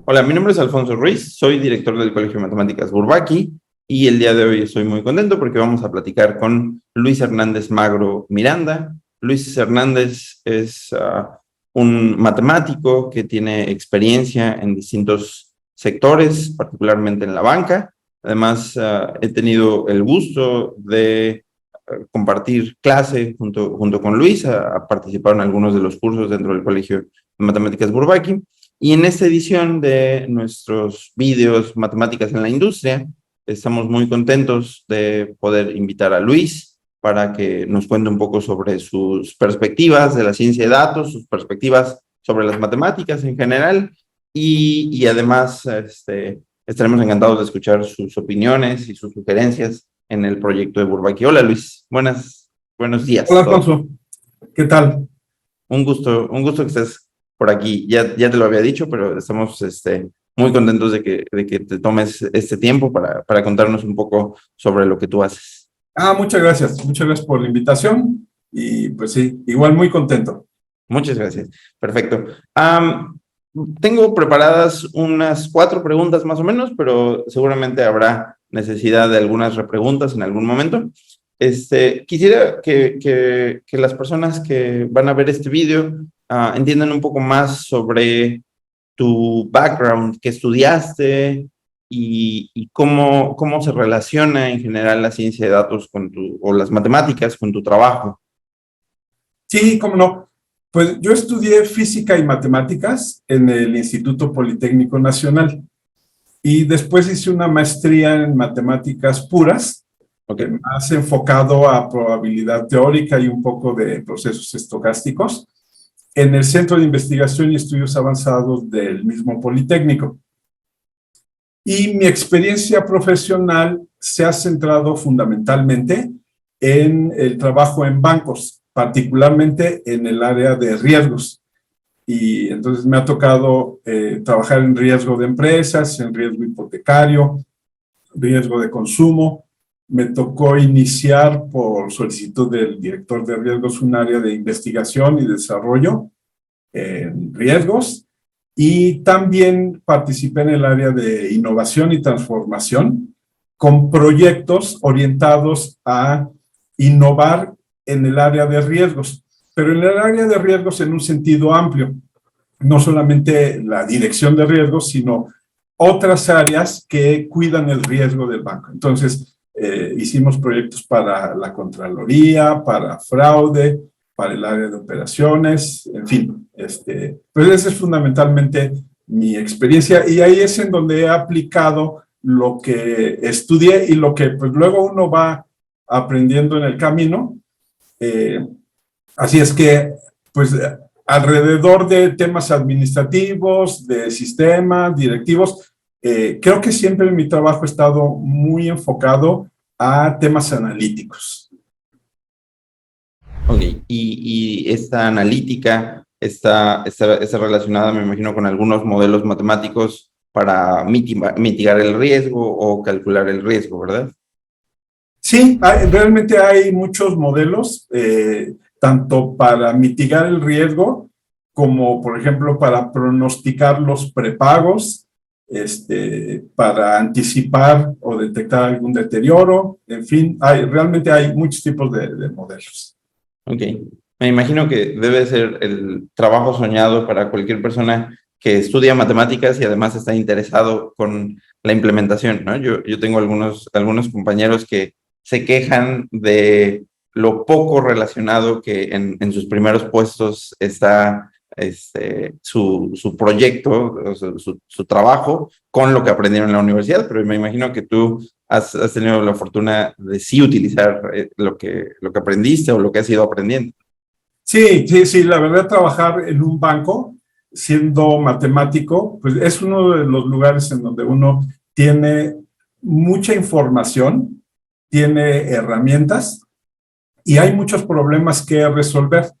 Hola, mi nombre es Alfonso Ruiz, soy director del Colegio de Matemáticas Bourbaki y el día de hoy estoy muy contento porque vamos a platicar con Luis Hernández Magro Miranda. Luis Hernández es un matemático que tiene experiencia en distintos sectores, particularmente en la banca. Además, he tenido el gusto de compartir clase junto con Luis, a participar en algunos de los cursos dentro del Colegio de Matemáticas Bourbaki. Y en esta edición de nuestros vídeos Matemáticas en la Industria, estamos muy contentos de poder invitar a Luis para que nos cuente un poco sobre sus perspectivas de la ciencia de datos, sus perspectivas sobre las matemáticas en general, y además estaremos encantados de escuchar sus opiniones y sus sugerencias en el proyecto de Bourbaki. Hola Luis, buenos días. Hola Alfonso, ¿qué tal? Un gusto que estés por aquí. Ya te lo había dicho, pero estamos muy contentos de que te tomes este tiempo para contarnos un poco sobre lo que tú haces. Muchas gracias por la invitación y pues sí, igual muy contento. Muchas gracias. Perfecto. Tengo preparadas unas 4 preguntas más o menos, pero seguramente habrá necesidad de algunas repreguntas en algún momento. Quisiera que las personas que van a ver este video entiendan un poco más sobre tu background, qué estudiaste y cómo se relaciona en general la ciencia de datos o las matemáticas con tu trabajo. Sí, cómo no. Pues yo estudié física y matemáticas en el Instituto Politécnico Nacional y después hice una maestría en matemáticas puras, más enfocado a probabilidad teórica y un poco de procesos estocásticos, en el Centro de Investigación y Estudios Avanzados del mismo Politécnico. Y mi experiencia profesional se ha centrado fundamentalmente en el trabajo en bancos, particularmente en el área de riesgos. Y entonces me ha tocado trabajar en riesgo de empresas, en riesgo hipotecario, riesgo de consumo. Me tocó iniciar por solicitud del director de riesgos un área de investigación y desarrollo en riesgos, y también participé en el área de innovación y transformación con proyectos orientados a innovar en el área de riesgos, pero en el área de riesgos en un sentido amplio, no solamente la dirección de riesgos, sino otras áreas que cuidan el riesgo del banco. Entonces, hicimos proyectos para la Contraloría, para fraude, para el área de operaciones, en fin. Pues esa es fundamentalmente mi experiencia y ahí es en donde he aplicado lo que estudié y lo que pues luego uno va aprendiendo en el camino. Así es que, pues, alrededor de temas administrativos, de sistemas, directivos, creo que siempre mi trabajo ha estado muy enfocado a temas analíticos. Ok, y esta analítica está relacionada, me imagino, con algunos modelos matemáticos para mitigar el riesgo o calcular el riesgo, ¿verdad? Sí, realmente hay muchos modelos, tanto para mitigar el riesgo, como por ejemplo para pronosticar los prepagos, para anticipar o detectar algún deterioro, en fin, realmente hay muchos tipos de modelos. Ok, me imagino que debe ser el trabajo soñado para cualquier persona que estudia matemáticas y además está interesado con la implementación, ¿no? Yo tengo algunos compañeros que se quejan de lo poco relacionado que en sus primeros puestos está su proyecto, o sea, su trabajo con lo que aprendieron en la universidad, pero me imagino que tú has tenido la fortuna de sí utilizar lo que aprendiste o lo que has ido aprendiendo. Sí, la verdad, trabajar en un banco siendo matemático, pues es uno de los lugares en donde uno tiene mucha información, tiene herramientas y hay muchos problemas que resolver,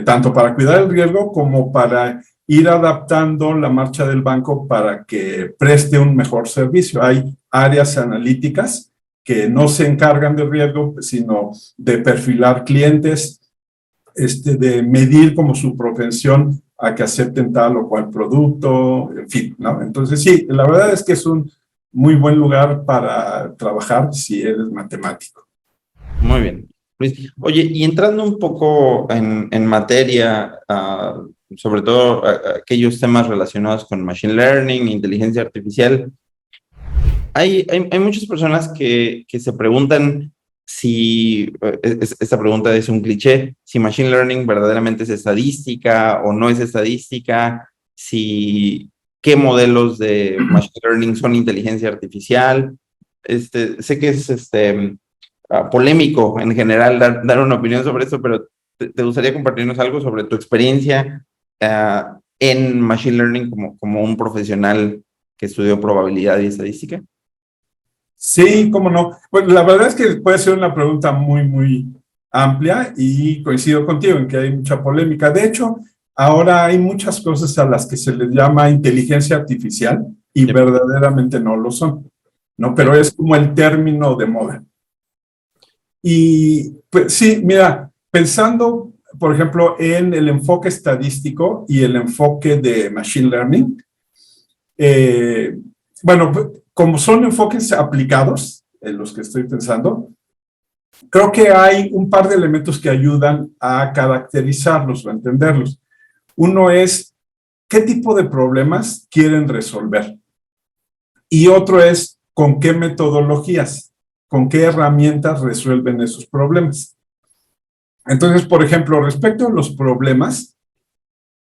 tanto para cuidar el riesgo como para ir adaptando la marcha del banco para que preste un mejor servicio. Hay áreas analíticas que no se encargan del riesgo, sino de perfilar clientes, de medir como su propensión a que acepten tal o cual producto, en fin, ¿no? Entonces sí, la verdad es que es un muy buen lugar para trabajar si eres matemático. Muy bien. Luis, oye, y entrando un poco en materia, sobre todo aquellos temas relacionados con machine learning, inteligencia artificial, hay muchas personas que se preguntan si, esta pregunta es un cliché, si machine learning verdaderamente es estadística o no es estadística, si qué modelos de machine learning son inteligencia artificial. Sé que es polémico en general dar una opinión sobre esto, pero te gustaría compartirnos algo sobre tu experiencia en machine learning como un profesional que estudió probabilidad y estadística. Sí, cómo no. Bueno, la verdad es que puede ser una pregunta muy, muy amplia y coincido contigo en que hay mucha polémica. De hecho, ahora hay muchas cosas a las que se les llama inteligencia artificial y Yep. verdaderamente no lo son, ¿no? Pero Yep. es como el término de moda. Y pues sí, mira, pensando, por ejemplo, en el enfoque estadístico y el enfoque de machine learning, eh, bueno, como son enfoques aplicados, en los que estoy pensando, creo que hay un par de elementos que ayudan a caracterizarlos o a entenderlos. Uno es qué tipo de problemas quieren resolver. Y otro es con qué metodologías, con qué herramientas resuelven esos problemas. Entonces, por ejemplo, respecto a los problemas,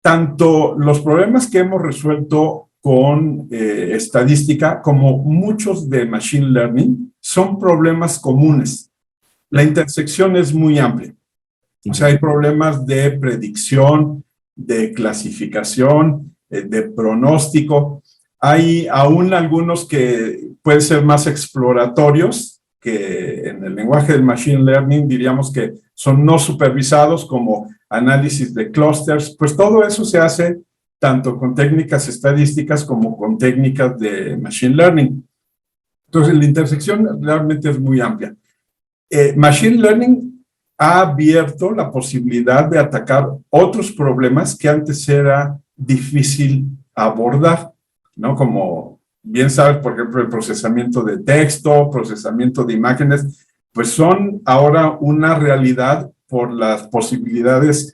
tanto los problemas que hemos resuelto con estadística como muchos de machine learning son problemas comunes. La intersección es muy amplia. O sea, hay problemas de predicción, de clasificación, de pronóstico. Hay aún algunos que pueden ser más exploratorios, que en el lenguaje del machine learning diríamos que son no supervisados, como análisis de clústeres. Pues todo eso se hace tanto con técnicas estadísticas como con técnicas de machine learning. Entonces, la intersección realmente es muy amplia. Machine learning ha abierto la posibilidad de atacar otros problemas que antes era difícil abordar, ¿no? Como bien sabes, por ejemplo, el procesamiento de texto, procesamiento de imágenes, pues son ahora una realidad por las posibilidades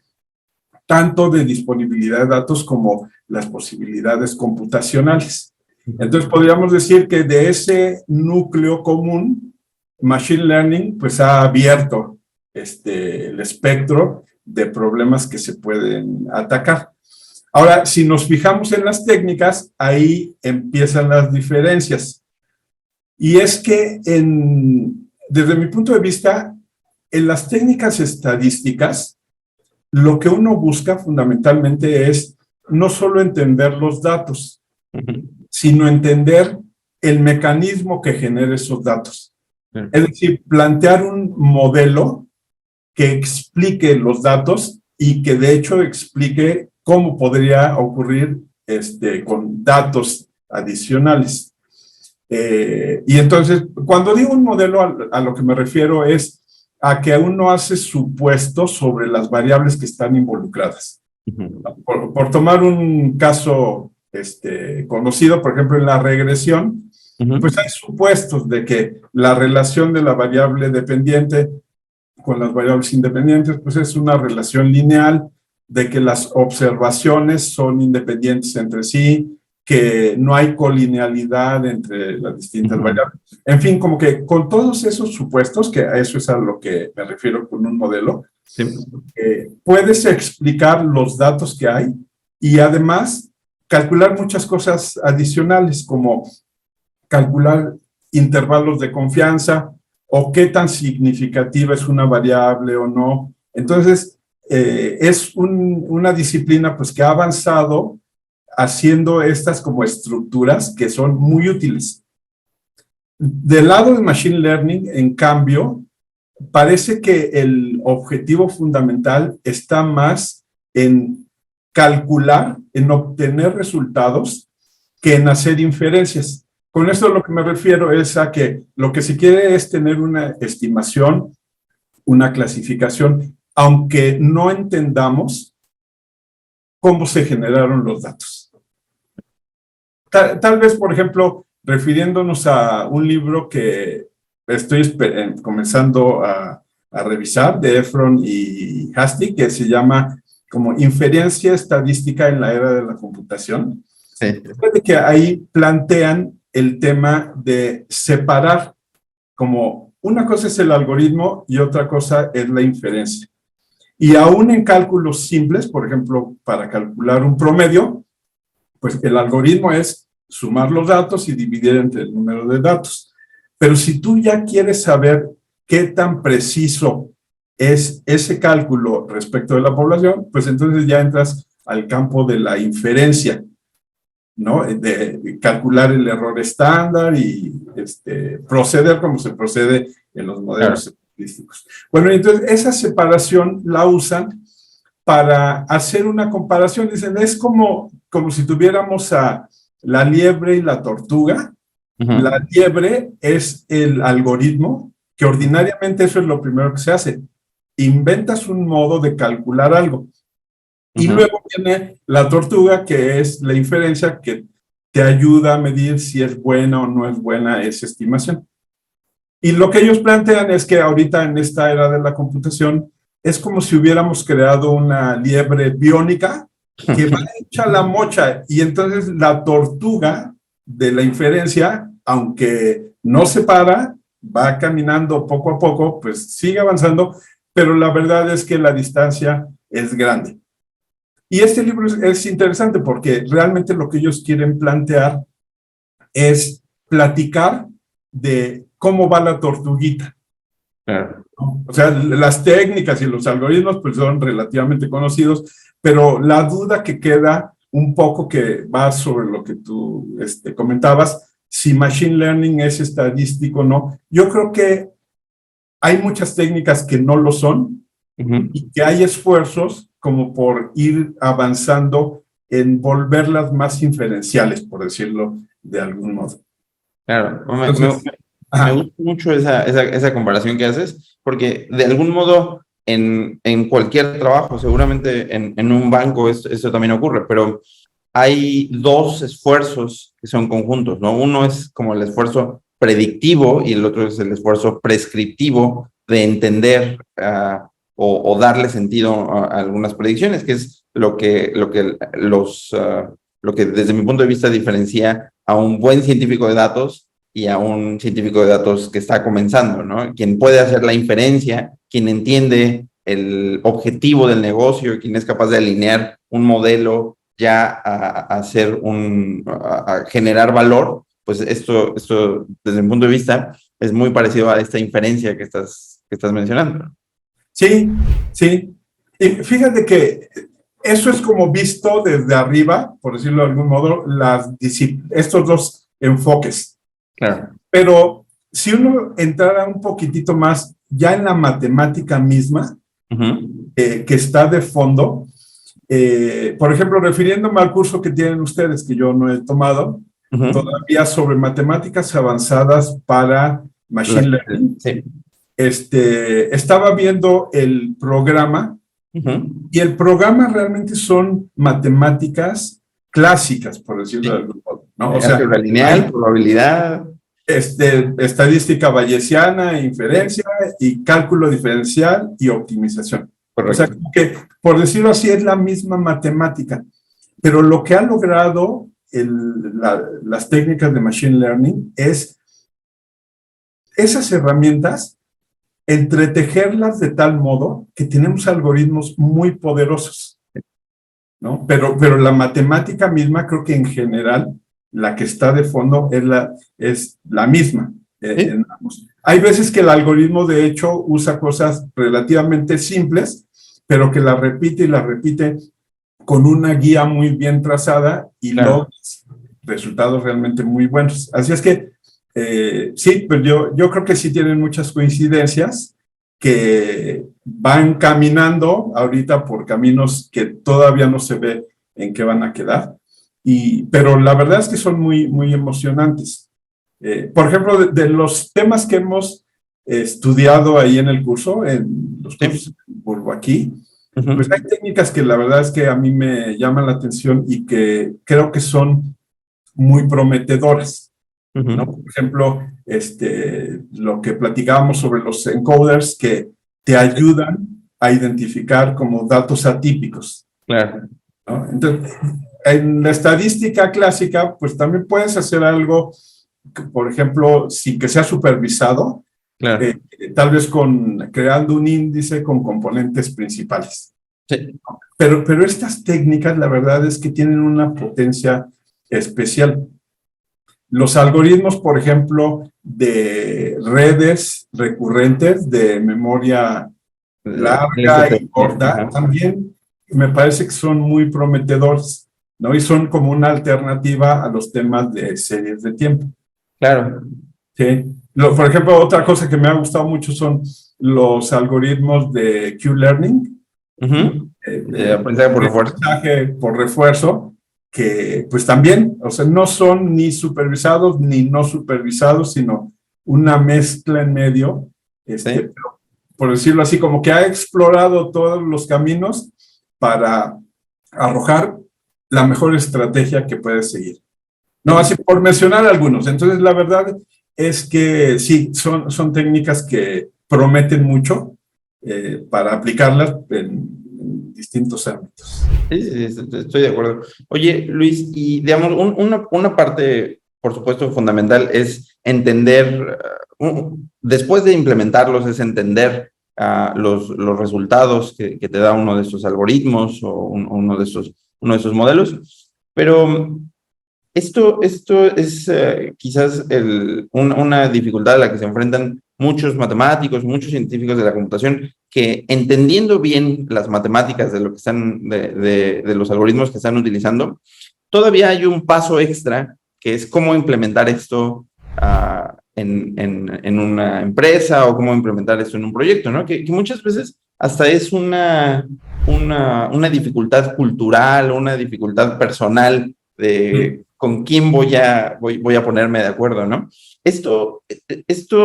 tanto de disponibilidad de datos como las posibilidades computacionales. Entonces, podríamos decir que de ese núcleo común, Machine Learning pues ha abierto el espectro de problemas que se pueden atacar. Ahora, si nos fijamos en las técnicas, ahí empiezan las diferencias. Y es que desde mi punto de vista, en las técnicas estadísticas, lo que uno busca fundamentalmente es no solo entender los datos, sino entender el mecanismo que genera esos datos. Es decir, plantear un modelo que explique los datos y que de hecho explique cómo podría ocurrir con datos adicionales. Y entonces, cuando digo un modelo, a lo que me refiero es a que uno hace supuestos sobre las variables que están involucradas. Por tomar un caso conocido, por ejemplo, en la regresión, pues hay supuestos de que la relación de la variable dependiente con las variables independientes, pues es una relación lineal, de que las observaciones son independientes entre sí, que no hay colinealidad entre las distintas variables. En fin, como que con todos esos supuestos, que a eso es a lo que me refiero con un modelo, sí, puedes explicar los datos que hay y además calcular muchas cosas adicionales, como calcular intervalos de confianza o qué tan significativa es una variable o no. Entonces, es una disciplina pues que ha avanzado haciendo estas como estructuras que son muy útiles. Del lado de Machine Learning, en cambio, parece que el objetivo fundamental está más en calcular, en obtener resultados, que en hacer inferencias. Con esto lo que me refiero es a que lo que se quiere es tener una estimación, una clasificación, aunque no entendamos cómo se generaron los datos. Tal vez, por ejemplo, refiriéndonos a un libro que estoy comenzando a revisar, de Efron y Hastie, que se llama como Inferencia Estadística en la Era de la Computación. Sí. Que ahí plantean el tema de separar, como una cosa es el algoritmo y otra cosa es la inferencia. Y aún en cálculos simples, por ejemplo, para calcular un promedio, pues el algoritmo es sumar los datos y dividir entre el número de datos. Pero si tú ya quieres saber qué tan preciso es ese cálculo respecto de la población, pues entonces ya entras al campo de la inferencia, ¿no? De calcular el error estándar y proceder como se procede en los modelos estadísticos. Bueno, entonces esa separación la usan para hacer una comparación. Dicen, es como si tuviéramos a la liebre y la tortuga. La liebre es el algoritmo, que ordinariamente eso es lo primero que se hace. Inventas un modo de calcular algo. Y luego viene la tortuga, que es la inferencia que te ayuda a medir si es buena o no es buena esa estimación. Y lo que ellos plantean es que ahorita en esta era de la computación es como si hubiéramos creado una liebre biónica que va hecha la mocha, y entonces la tortuga de la inferencia, aunque no se para, va caminando poco a poco, pues sigue avanzando, pero la verdad es que la distancia es grande. Y este libro es interesante porque realmente lo que ellos quieren plantear es platicar de cómo va la tortuguita. Claro. O sea, las técnicas y los algoritmos pues son relativamente conocidos, pero la duda que queda un poco, que va sobre lo que tú comentabas, si machine learning es estadístico o no. Yo creo que hay muchas técnicas que no lo son, y que hay esfuerzos como por ir avanzando en volverlas más inferenciales, por decirlo de algún modo. Claro, me gusta mucho esa comparación que haces, porque de algún modo en cualquier trabajo, seguramente en un banco esto también ocurre, pero hay dos esfuerzos que son conjuntos, ¿no? Uno es como el esfuerzo predictivo y el otro es el esfuerzo prescriptivo de entender o darle sentido a algunas predicciones, que es lo que desde mi punto de vista diferencia a un buen científico de datos y a un científico de datos que está comenzando, ¿no? Quien puede hacer la inferencia, quien entiende el objetivo del negocio, quien es capaz de alinear un modelo ya a generar valor, pues esto desde mi punto de vista es muy parecido a esta inferencia que estás mencionando. Sí, sí. Y fíjate que eso es como visto desde arriba, por decirlo de algún modo, estos dos enfoques. Claro. Pero si uno entrara un poquitito más ya en la matemática misma, que está de fondo, por ejemplo, refiriéndome al curso que tienen ustedes, que yo no he tomado, todavía sobre matemáticas avanzadas para machine learning. Sí. Estaba viendo el programa, y el programa realmente son matemáticas clásicas, por decirlo de algún modo, ¿no? O sea, lineal, probabilidad. Estadística bayesiana, inferencia y cálculo diferencial y optimización. Correcto. O sea, que por decirlo así es la misma matemática, pero lo que ha logrado las técnicas de machine learning es esas herramientas, entretejerlas de tal modo que tenemos algoritmos muy poderosos, ¿no? Pero la matemática misma, creo que en general la que está de fondo es la misma. ¿Sí? Hay veces que el algoritmo de hecho usa cosas relativamente simples, pero que la repite y la repite con una guía muy bien trazada y logra resultados realmente muy buenos. Así es que sí, pues yo creo que sí tienen muchas coincidencias, que van caminando ahorita por caminos que todavía no se ve en qué van a quedar, pero la verdad es que son muy, muy emocionantes. Por ejemplo, de los temas que hemos estudiado ahí en el curso, en los cursos de Bourbaki, Pues hay técnicas que la verdad es que a mí me llaman la atención y que creo que son muy prometedoras, ¿no? Por ejemplo, lo que platicábamos sobre los encoders que te ayudan a identificar como datos atípicos. Claro. ¿No? Entonces, en la estadística clásica, pues también puedes hacer algo, por ejemplo, sin que sea supervisado, Claro. tal vez creando un índice con componentes principales. Sí. Pero estas técnicas, la verdad es que tienen una potencia especial. Los algoritmos, por ejemplo, de redes recurrentes de memoria larga y corta, también me parece que son muy prometedores, ¿no? Y son como una alternativa a los temas de series de tiempo. Claro. Sí. Por ejemplo, otra cosa que me ha gustado mucho son los algoritmos de Q-Learning. De aprendizaje por refuerzo. Aprendizaje por refuerzo, que pues también, o sea, no son ni supervisados ni no supervisados, sino una mezcla en medio, Sí. por decirlo así, como que ha explorado todos los caminos para arrojar la mejor estrategia que puede seguir. No, así por mencionar algunos. Entonces, la verdad es que sí, son técnicas que prometen mucho para aplicarlas en distintos ámbitos. Sí, estoy de acuerdo. Oye, Luis, y digamos, una parte, por supuesto, fundamental es entender, después de implementarlos, es entender los resultados que te da uno de estos algoritmos o uno de esos modelos. Pero esto es quizás una dificultad a la que se enfrentan muchos matemáticos, muchos científicos de la computación, que entendiendo bien las matemáticas de lo que están, de los algoritmos que están utilizando, todavía hay un paso extra, que es cómo implementar esto en una empresa o cómo implementar esto en un proyecto, ¿no? Que muchas veces hasta es una dificultad cultural, una dificultad personal de con quién voy a ponerme de acuerdo, ¿no? Esto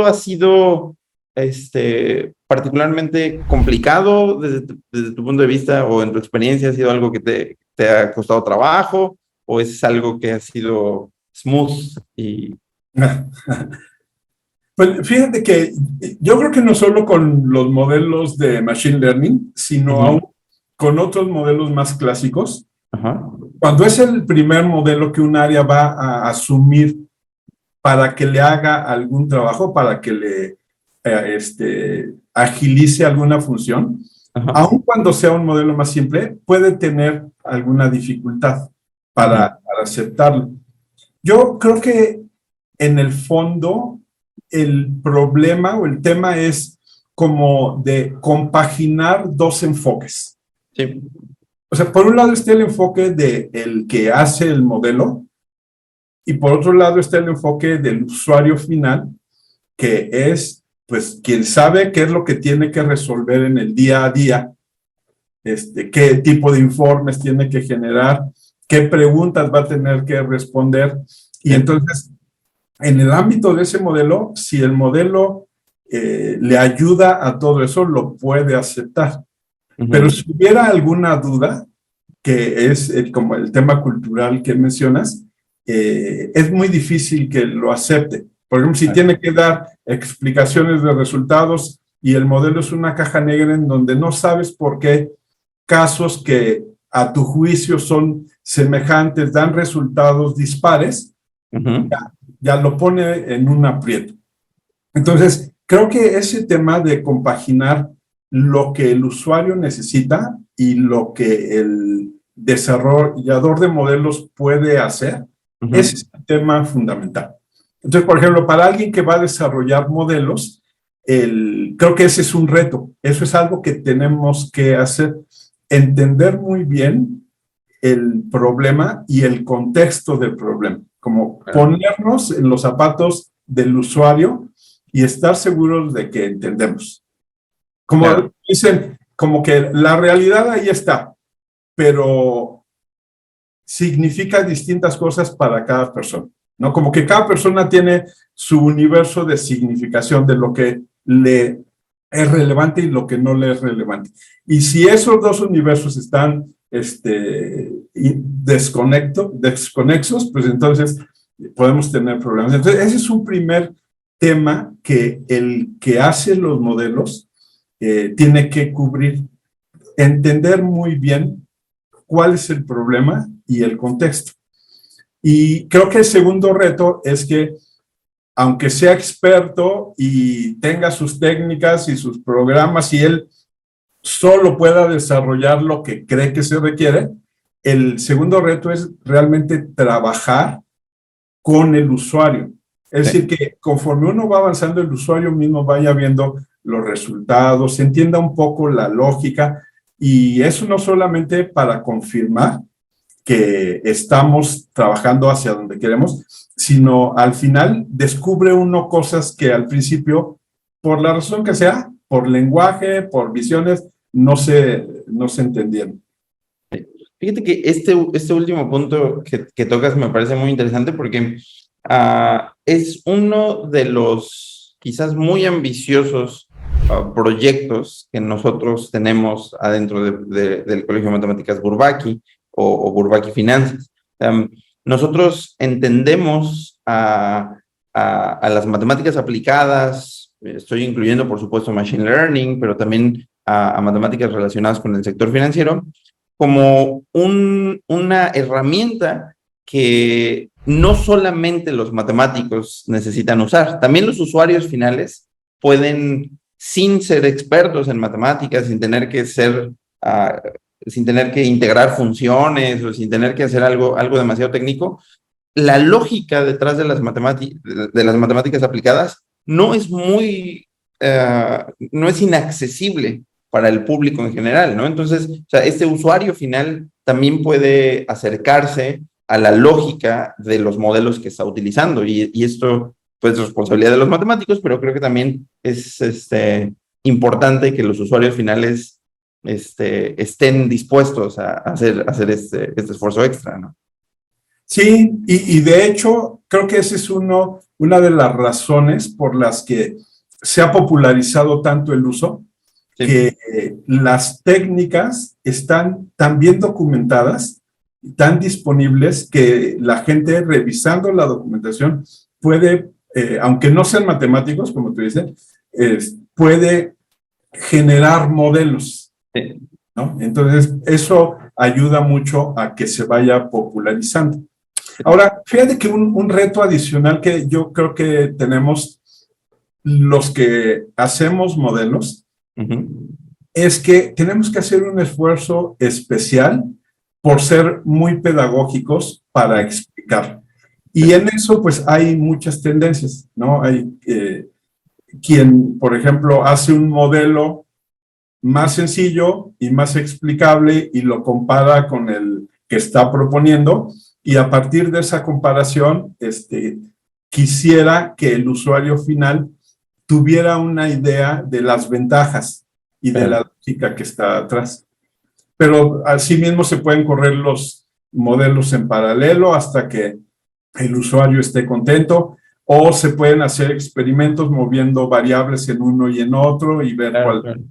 ha sido particularmente complicado desde tu punto de vista o en tu experiencia. ¿Ha sido algo que te ha costado trabajo o es algo que ha sido smooth? Pues fíjate que yo creo que no solo con los modelos de Machine Learning, sino aún con otros modelos más clásicos. Cuando es el primer modelo que un área va a asumir para que le haga algún trabajo, para que le agilice alguna función, aun cuando sea un modelo más simple, puede tener alguna dificultad para aceptarlo. Yo creo que en el fondo el problema o el tema es como de compaginar dos enfoques. Sí. O sea, por un lado está el enfoque del que hace el modelo y por otro lado está el enfoque del usuario final, que es, pues, quien sabe qué es lo que tiene que resolver en el día a día, qué tipo de informes tiene que generar, qué preguntas va a tener que responder. Y entonces, en el ámbito de ese modelo, si el modelo le ayuda a todo eso, lo puede aceptar. Pero si hubiera alguna duda, que es como el tema cultural que mencionas, es muy difícil que lo acepte. Por ejemplo, si tiene que dar explicaciones de resultados y el modelo es una caja negra en donde no sabes por qué casos que a tu juicio son semejantes dan resultados dispares, ya lo pone en un aprieto. Entonces, creo que ese tema de compaginar lo que el usuario necesita y lo que el desarrollador de modelos puede hacer, ese es el tema fundamental. Entonces, por ejemplo, para alguien que va a desarrollar modelos, creo que ese es un reto. Eso es algo que tenemos que hacer, entender muy bien el problema y el contexto del problema, como ponernos en los zapatos del usuario y estar seguros de que entendemos. Como dicen, como que la realidad ahí está, pero significa distintas cosas para cada persona, ¿no? Como que cada persona tiene su universo de significación de lo que le es relevante y lo que no le es relevante. Y si esos dos universos están desconexos, pues entonces podemos tener problemas. Entonces, ese es un primer tema que el que hace los modelos tiene que cubrir, entender muy bien cuál es el problema y el contexto. Y creo que el segundo reto es que, aunque sea experto y tenga sus técnicas y sus programas y él solo pueda desarrollar lo que cree que se requiere, el segundo reto es realmente trabajar con el usuario. Es decir, que conforme uno va avanzando, el usuario mismo vaya viendo los resultados, entienda un poco la lógica, y eso no solamente para confirmar que estamos trabajando hacia donde queremos, sino al final descubre uno cosas que al principio, por la razón que sea, por lenguaje, por visiones, no se entendieron. Fíjate que este último punto que tocas me parece muy interesante porque es uno de los quizás muy ambiciosos proyectos que nosotros tenemos adentro del Colegio de Matemáticas Bourbaki o Bourbaki Finanzas. Nosotros entendemos a las matemáticas aplicadas, estoy incluyendo por supuesto Machine Learning, pero también a matemáticas relacionadas con el sector financiero, como una herramienta que no solamente los matemáticos necesitan usar, también los usuarios finales pueden, sin ser expertos en matemáticas, sin tener que sin tener que integrar funciones o sin tener que hacer algo demasiado técnico, la lógica detrás de las matemáticas aplicadas no es no es inaccesible para el público en general, ¿no? Entonces, o sea, este usuario final también puede acercarse a la lógica de los modelos que está utilizando y esto, pues, es responsabilidad de los matemáticos, pero creo que también es importante que los usuarios finales estén dispuestos a hacer este esfuerzo extra, ¿no? Sí, y de hecho, creo que esa es una de las razones por las que se ha popularizado tanto el uso, sí, que las técnicas están tan bien documentadas, tan disponibles, que la gente revisando la documentación puede, aunque no sean matemáticos, como tú dices, puede generar modelos, ¿no? Entonces, eso ayuda mucho a que se vaya popularizando. Ahora, fíjate que un reto adicional que yo creo que tenemos los que hacemos modelos es que tenemos que hacer un esfuerzo especial por ser muy pedagógicos para explicar. Y en eso, pues, hay muchas tendencias, ¿no? Hay quien, por ejemplo, hace un modelo más sencillo y más explicable y lo compara con el que está proponiendo, y a partir de esa comparación, quisiera que el usuario final tuviera una idea de las ventajas y de la lógica que está atrás. Pero asimismo se pueden correr los modelos en paralelo hasta que el usuario esté contento, o se pueden hacer experimentos moviendo variables en uno y en otro y ver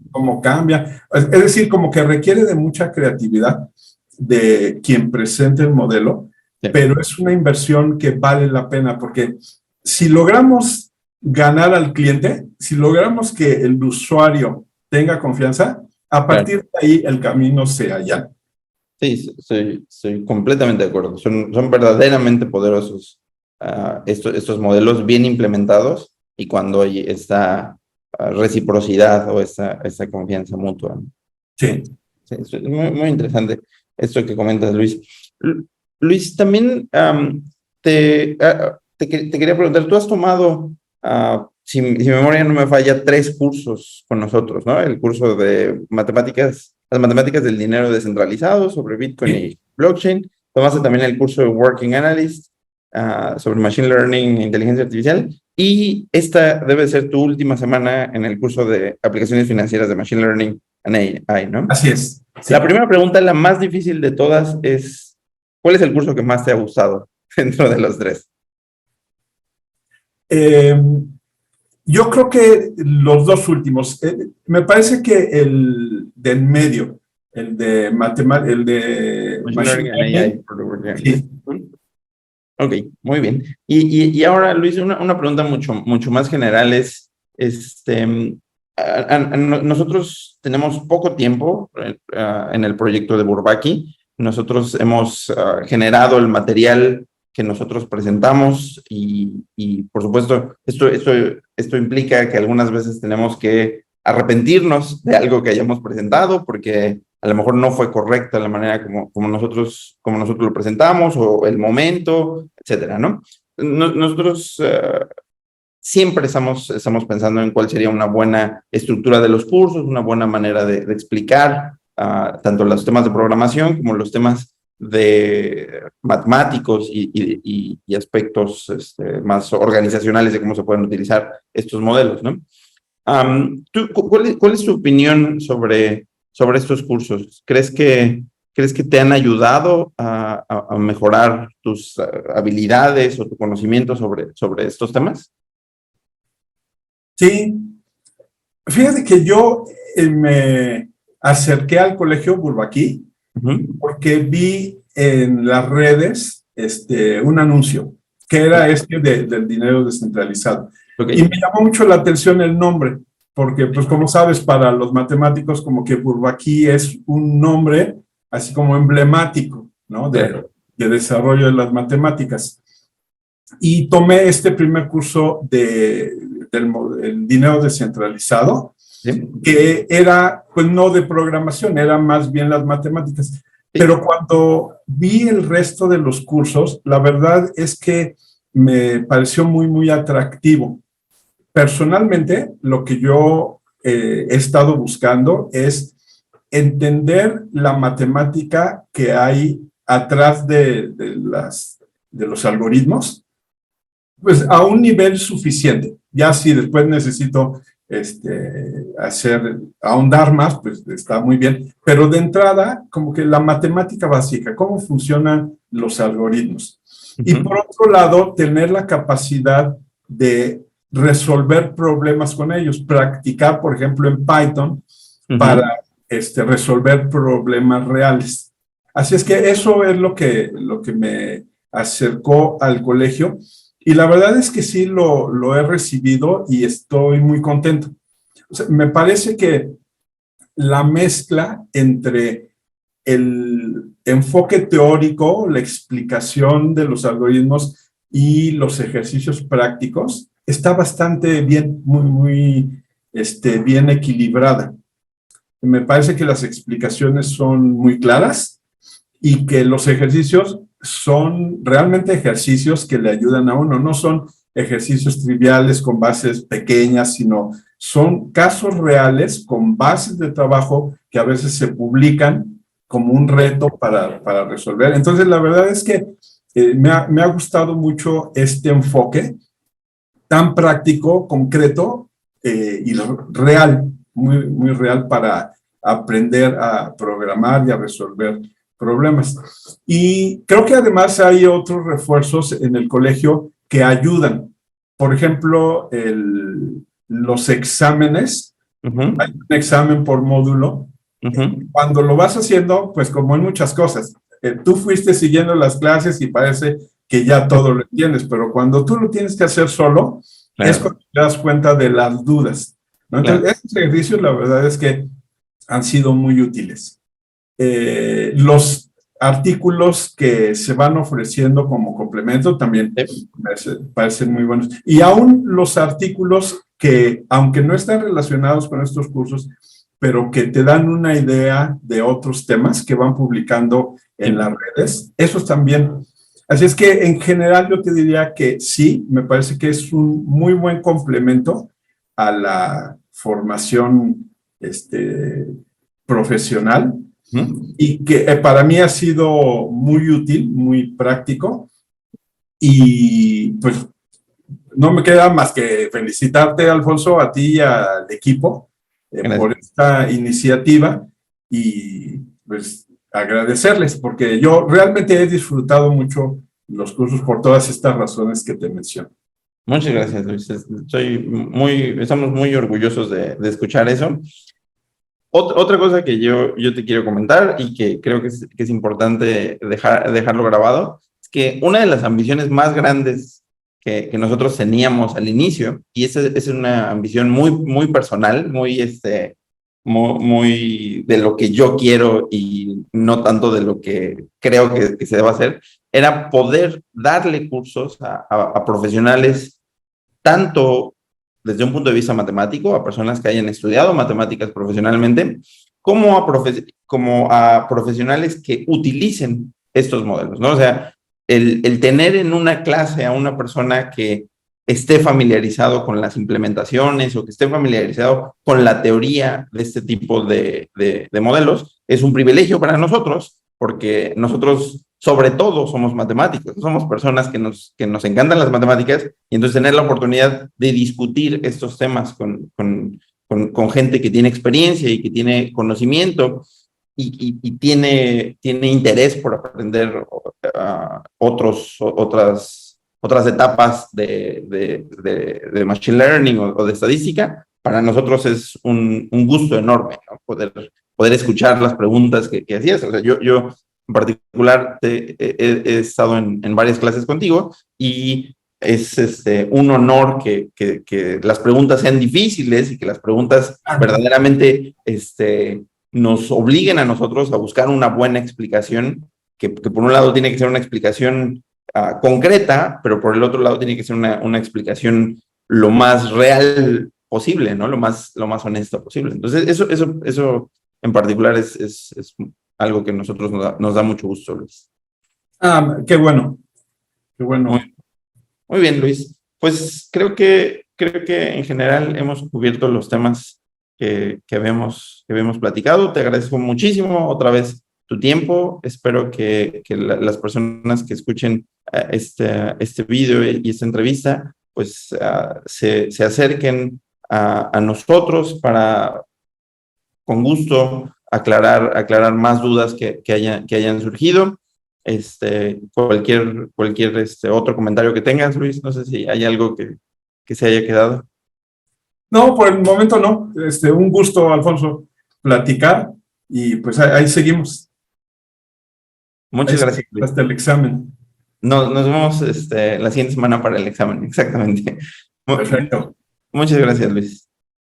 cómo cambia. Es decir, como que requiere de mucha creatividad de quien presente el modelo, pero es una inversión que vale la pena, porque si logramos ganar al cliente, si logramos que el usuario tenga confianza, a partir de ahí el camino se allana. Sí, soy completamente de acuerdo. Son verdaderamente poderosos estos modelos bien implementados y cuando hay esta reciprocidad o esta confianza mutua. Sí. Sí, es muy, muy interesante esto que comentas, Luis. Luis, también te quería preguntar, tú has tomado, si mi memoria no me falla, 3 cursos con nosotros, ¿no? El curso de matemáticas, las matemáticas del dinero descentralizado sobre Bitcoin y blockchain. Tomaste también el curso de Working Analyst sobre Machine Learning e Inteligencia Artificial. Y esta debe ser tu última semana en el curso de aplicaciones financieras de Machine Learning and AI, ¿no? Así es. Sí. La primera pregunta, la más difícil de todas, es ¿cuál es el curso que más te ha gustado dentro de los 3? Yo creo que los dos últimos. Me parece que el de en medio, el de matemáticas, el de Machine machine Learning and learning, AI. sí. Ok, muy bien. Y ahora, Luis, una pregunta mucho más general es, nosotros tenemos poco tiempo en el proyecto de Bourbaki. Nosotros hemos generado el material que nosotros presentamos y por supuesto, esto implica que algunas veces tenemos que arrepentirnos de algo que hayamos presentado porque a lo mejor no fue correcta la manera como nosotros lo presentamos o el momento, etcétera, ¿no? Nosotros siempre estamos pensando en cuál sería una buena estructura de los cursos, una buena manera de explicar tanto los temas de programación como los temas de matemáticos y aspectos más organizacionales de cómo se pueden utilizar estos modelos, ¿no? ¿Cuál es tu opinión sobre estos cursos? ¿Crees que te han ayudado a mejorar tus habilidades o tu conocimiento sobre estos temas? Sí, fíjate que yo me acerqué al colegio Bourbaki porque vi en las redes un anuncio que era del dinero descentralizado. Okay. Y me llamó mucho la atención el nombre, porque pues como sabes, para los matemáticos como que Bourbaki es un nombre así como emblemático, ¿no? De desarrollo de las matemáticas. Y tomé este primer curso del dinero descentralizado, ¿Sí? que era, pues no de programación, era más bien las matemáticas. Sí. Pero cuando vi el resto de los cursos, la verdad es que me pareció muy atractivo. Personalmente, lo que yo he estado buscando es entender la matemática que hay atrás de los algoritmos, pues a un nivel suficiente. Ya si después necesito ahondar más, pues está muy bien. Pero de entrada, como que la matemática básica, cómo funcionan los algoritmos. Y por otro lado, tener la capacidad de resolver problemas con ellos, practicar, por ejemplo, en Python para resolver problemas reales. Así es que eso es lo que me acercó al colegio. Y la verdad es que sí lo he recibido y estoy muy contento. O sea, me parece que la mezcla entre el enfoque teórico, la explicación de los algoritmos y los ejercicios prácticos está bastante bien, muy bien equilibrada. Me parece que las explicaciones son muy claras y que los ejercicios son realmente ejercicios que le ayudan a uno, no son ejercicios triviales con bases pequeñas, sino son casos reales con bases de trabajo que a veces se publican como un reto para resolver. Entonces, la verdad es que me ha gustado mucho este enfoque tan práctico, concreto y real, muy real para aprender a programar y a resolver problemas. Y creo que además hay otros refuerzos en el colegio que ayudan. Por ejemplo, los exámenes. Hay un examen por módulo. Cuando lo vas haciendo, pues como en muchas cosas, tú fuiste siguiendo las clases y parece que ya todo lo entiendes, pero cuando tú lo tienes que hacer solo, claro, es cuando te das cuenta de las dudas, ¿no? Entonces, claro, estos ejercicios la verdad es que han sido muy útiles. Los artículos que se van ofreciendo como complemento también parecen muy buenos. Y aún los artículos que, aunque no están relacionados con estos cursos, pero que te dan una idea de otros temas que van publicando en las redes, esos también. Así es que en general yo te diría que sí, me parece que es un muy buen complemento a la formación profesional y que para mí ha sido muy útil, muy práctico y pues no me queda más que felicitarte, Alfonso, a ti y al equipo por esta iniciativa y pues agradecerles porque yo realmente he disfrutado mucho los cursos por todas estas razones que te menciono. Muchas gracias, Luis. Estamos muy orgullosos de escuchar eso. Otra cosa que yo te quiero comentar y que creo que es importante dejarlo grabado, es que una de las ambiciones más grandes que nosotros teníamos al inicio, y esa es una ambición muy personal, muy de lo que yo quiero y no tanto de lo que creo que se debe hacer, era poder darle cursos a profesionales tanto desde un punto de vista matemático, a personas que hayan estudiado matemáticas profesionalmente, como a profesionales que utilicen estos modelos, ¿no? O sea, el tener en una clase a una persona que esté familiarizado con las implementaciones o que esté familiarizado con la teoría de este tipo de modelos es un privilegio para nosotros, porque nosotros sobre todo somos matemáticos, somos personas que nos encantan las matemáticas y entonces tener la oportunidad de discutir estos temas con gente que tiene experiencia y que tiene conocimiento y tiene interés por aprender otras etapas de Machine Learning o de estadística, para nosotros es un gusto enorme, ¿no? Poder escuchar las preguntas que hacías. O sea, yo en particular he estado en varias clases contigo y es un honor que las preguntas sean difíciles y que las preguntas verdaderamente nos obliguen a nosotros a buscar una buena explicación, que por un lado tiene que ser una explicación concreta, pero por el otro lado tiene que ser una explicación lo más real posible, ¿no? Lo más honesta posible. Entonces, eso en particular es algo que a nosotros nos da mucho gusto, Luis. Qué bueno, qué bueno. Muy bien, Luis. Pues creo que en general hemos cubierto los temas que habíamos platicado. Te agradezco muchísimo otra vez tu tiempo. Espero que las personas que escuchen este video y esta entrevista, pues se acerquen a nosotros para, con gusto, aclarar más dudas que hayan surgido. Cualquier otro comentario que tengas, Luis, no sé si hay algo que se haya quedado. No, por el momento no. Un gusto, Alfonso, platicar y pues ahí seguimos. Muchas gracias, Luis. Hasta el examen. Nos vemos la siguiente semana para el examen, exactamente. Perfecto. Muchas gracias, Luis.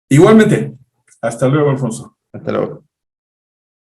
Igualmente. Hasta luego, Alfonso. Hasta luego.